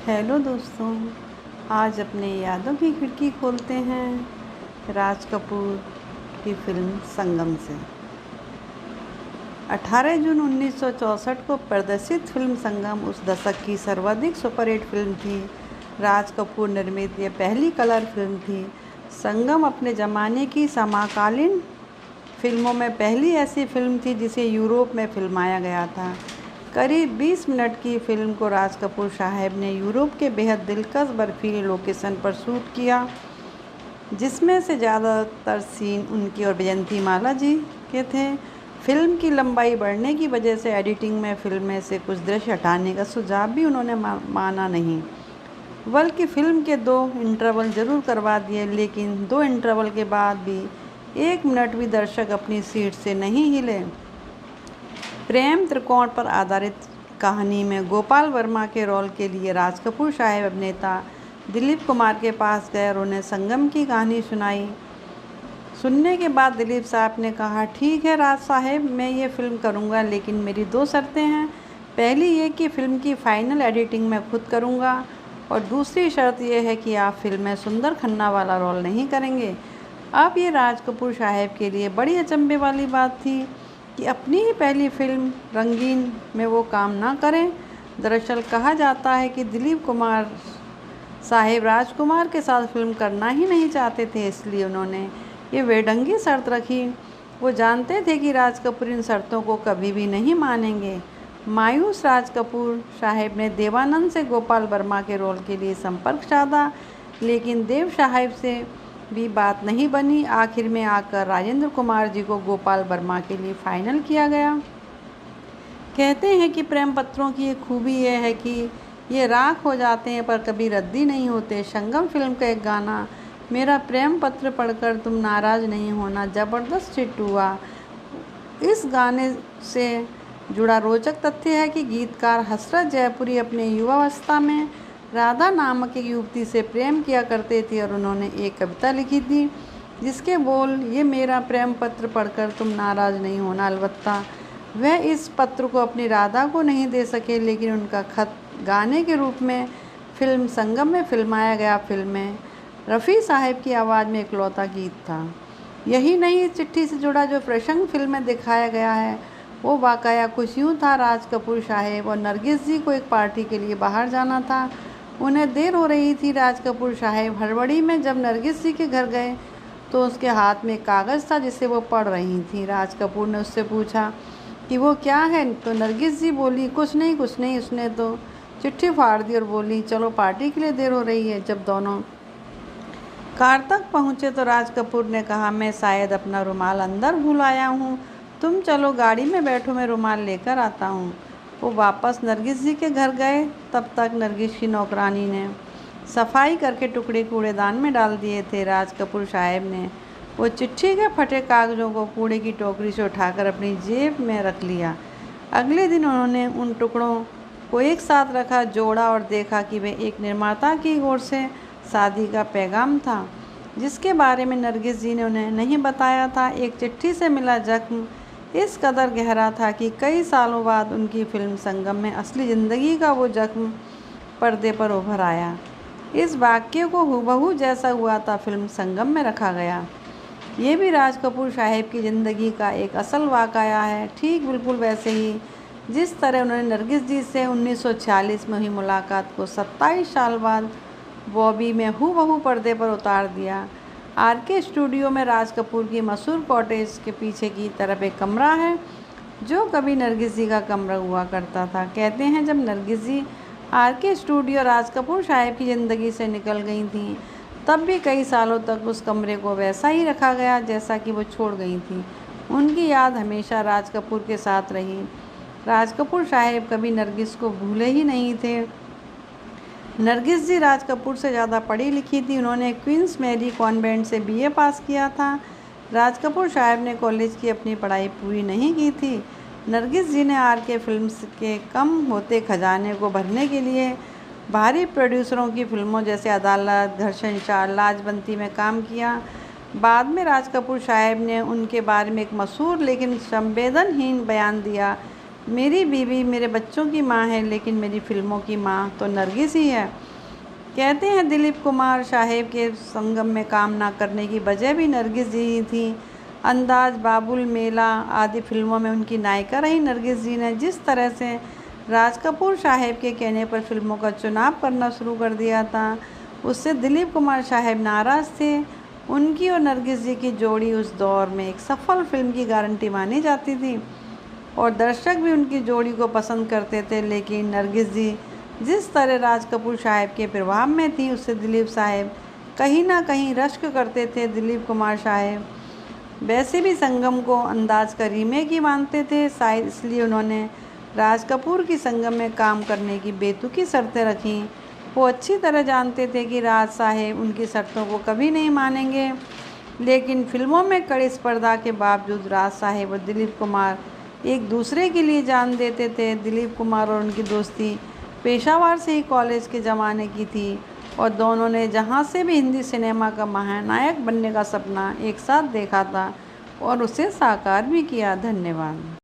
Hello दोस्तों, आज अपने यादों की खिड़की खोलते हैं राज कपूर की फिल्म संगम से। 18 जून 1964 को प्रदर्शित फिल्म संगम उस दशक की सर्वाधिक सुपरहिट फिल्म थी। राज कपूर निर्मित ये पहली कलर फिल्म थी। संगम अपने ज़माने की समकालीन फिल्मों में पहली ऐसी फिल्म थी जिसे यूरोप में फिल्माया गया था। करीब 20 मिनट की फिल्म को राज कपूर साहब ने यूरोप के बेहद दिलकश बर्फीली लोकेशन पर शूट किया, जिसमें से ज़्यादातर सीन उनकी और वैजयंतीमाला जी के थे। फिल्म की लंबाई बढ़ने की वजह से एडिटिंग में फिल्म में से कुछ दृश्य हटाने का सुझाव भी उन्होंने माना नहीं, बल्कि फिल्म के 2 इंटरवल ज़रूर करवा दिए। लेकिन 2 इंटरवल के बाद भी 1 मिनट भी दर्शक अपनी सीट से नहीं हिले। प्रेम त्रिकोण पर आधारित कहानी में गोपाल वर्मा के रोल के लिए राज कपूर साहब अभिनेता दिलीप कुमार के पास गए और उन्हें संगम की कहानी सुनाई। सुनने के बाद दिलीप साहब ने कहा, ठीक है राज साहब, मैं ये फिल्म करूँगा, लेकिन मेरी 2 शर्तें हैं। पहली ये कि फ़िल्म की फ़ाइनल एडिटिंग मैं खुद करूँगा, और दूसरी शर्त यह है कि आप फिल्म में सुंदर खन्ना वाला रोल नहीं करेंगे। अब ये राज कपूर साहब के लिए बड़ी अचंभे वाली बात थी कि अपनी ही पहली फिल्म रंगीन में वो काम ना करें। दरअसल कहा जाता है कि दिलीप कुमार साहब राजकुमार के साथ फिल्म करना ही नहीं चाहते थे, इसलिए उन्होंने ये बेढंगी शर्त रखी। वो जानते थे कि राज कपूर इन शर्तों को कभी भी नहीं मानेंगे। मायूस राज कपूर साहब ने देवानंद से गोपाल वर्मा के रोल के लिए संपर्क साधा, लेकिन देव साहब से भी बात नहीं बनी। आखिर में आकर राजेंद्र कुमार जी को गोपाल वर्मा के लिए फाइनल किया गया। कहते हैं कि प्रेम पत्रों की एक खूबी यह है कि ये राख हो जाते हैं पर कभी रद्दी नहीं होते। संगम फिल्म का एक गाना, मेरा प्रेम पत्र पढ़कर तुम नाराज़ नहीं होना, ज़बरदस्त हिट हुआ। इस गाने से जुड़ा रोचक तथ्य है कि गीतकार हसरत जयपुरी अपने युवावस्था में राधा नामक एक युवती से प्रेम किया करते थे और उन्होंने एक कविता लिखी थी जिसके बोल, ये मेरा प्रेम पत्र पढ़कर तुम नाराज़ नहीं होना। अलबत्ता वह इस पत्र को अपनी राधा को नहीं दे सके, लेकिन उनका खत गाने के रूप में फिल्म संगम में फिल्माया गया। फिल्म में रफ़ी साहब की आवाज़ में इकलौता गीत था। यही नहीं, इस चिट्ठी से जुड़ा जो प्रसंग फिल्म में दिखाया गया है वो वाकया कुछ यूँ था। राज कपूर साहब और नरगिस जी को एक पार्टी के लिए बाहर जाना था। उन्हें देर हो रही थी। राज कपूर साहब हड़बड़ी में जब नरगिस जी के घर गए तो उसके हाथ में कागज़ था जिसे वो पढ़ रही थी। राज कपूर ने उससे पूछा कि वो क्या है, तो नरगिस जी बोली, कुछ नहीं कुछ नहीं। उसने तो चिट्ठी फाड़ दी और बोली, चलो पार्टी के लिए देर हो रही है। जब दोनों कार तक पहुँचे तो राज कपूर ने कहा, मैं शायद अपना रुमाल अंदर भूल आया हूँ, तुम चलो गाड़ी में बैठो, मैं रुमाल लेकर आता हूँ। वो वापस नरगिस जी के घर गए। तब तक नरगिस की नौकरानी ने सफाई करके टुकड़े कूड़ेदान में डाल दिए थे। राज कपूर साहब ने वो चिट्ठी के फटे कागज़ों को कूड़े की टोकरी से उठाकर अपनी जेब में रख लिया। अगले दिन उन्होंने उन टुकड़ों को एक साथ रखा, जोड़ा और देखा कि वे एक निर्माता की ओर से शादी का पैगाम था जिसके बारे में नरगिस जी ने उन्हें नहीं बताया था। एक चिट्ठी से मिला जख्म इस कदर गहरा था कि कई सालों बाद उनकी फिल्म संगम में असली ज़िंदगी का वो जख्म पर्दे पर उभर आया। इस वाक्य को हूबहू जैसा हुआ था फिल्म संगम में रखा गया। ये भी राज कपूर साहब की ज़िंदगी का एक असल वाक़या है, ठीक बिल्कुल वैसे ही जिस तरह उन्होंने नरगिस जी से 1946 में हुई मुलाकात को 27 साल बाद बॉबी में हूबहू पर्दे पर उतार दिया। आरके स्टूडियो में राज कपूर की मशहूर कॉटेज के पीछे की तरफ एक कमरा है जो कभी नरगिस जी का कमरा हुआ करता था। कहते हैं जब नरगिस जी आरके स्टूडियो राज कपूर साहब की ज़िंदगी से निकल गई थी तब भी कई सालों तक उस कमरे को वैसा ही रखा गया जैसा कि वो छोड़ गई थी। उनकी याद हमेशा राज कपूर के साथ रही। राज कपूर साहब कभी नरगिस को भूले ही नहीं थे। नरगिस जी राज कपूर से ज़्यादा पढ़ी लिखी थी। उन्होंने क्वींस मैरी कॉन्वेंट से बीए पास किया था। राज कपूर साहब ने कॉलेज की अपनी पढ़ाई पूरी नहीं की थी। नरगिस जी ने आरके फिल्म्स के कम होते खजाने को भरने के लिए भारी प्रोड्यूसरों की फिल्मों जैसे अदालत, घर संसार, लाजबंती में काम किया। बाद में राज कपूर साहब ने उनके बारे में एक मशहूर लेकिन संवेदनहीन बयान दिया मेरी बीवी मेरे बच्चों की माँ है, लेकिन मेरी फिल्मों की माँ तो नरगिस ही है। कहते हैं दिलीप कुमार साहेब के संगम में काम ना करने की वजह भी नरगिस जी ही थी। अंदाज, बाबुल, मेला आदि फिल्मों में उनकी नायिका रही नरगिस जी ने जिस तरह से राज कपूर साहेब के कहने पर फिल्मों का चुनाव करना शुरू कर दिया था, उससे दिलीप कुमार साहेब नाराज़ थे। उनकी और नरगिस जी की जोड़ी उस दौर में एक सफल फिल्म की गारंटी मानी जाती थी और दर्शक भी उनकी जोड़ी को पसंद करते थे। लेकिन नरगिस जी जिस तरह राज कपूर साहब के प्रभाव में थी, उससे दिलीप साहब कहीं ना कहीं रश्क करते थे। दिलीप कुमार साहब वैसे भी संगम को अंदाज का रीमेक ही मानते थे, शायद इसलिए उन्होंने राज कपूर की संगम में काम करने की बेतुकी शर्तें रखीं। वो अच्छी तरह जानते थे कि राज साहब उनकी शर्तों को कभी नहीं मानेंगे, लेकिन फिल्मों में कड़ी स्पर्धा के बावजूद राज साहब और दिलीप कुमार एक दूसरे के लिए जान देते थे। दिलीप कुमार और उनकी दोस्ती पेशावर से ही कॉलेज के ज़माने की थी और दोनों ने जहाँ से भी हिंदी सिनेमा का महानायक बनने का सपना एक साथ देखा था और उसे साकार भी किया। धन्यवाद।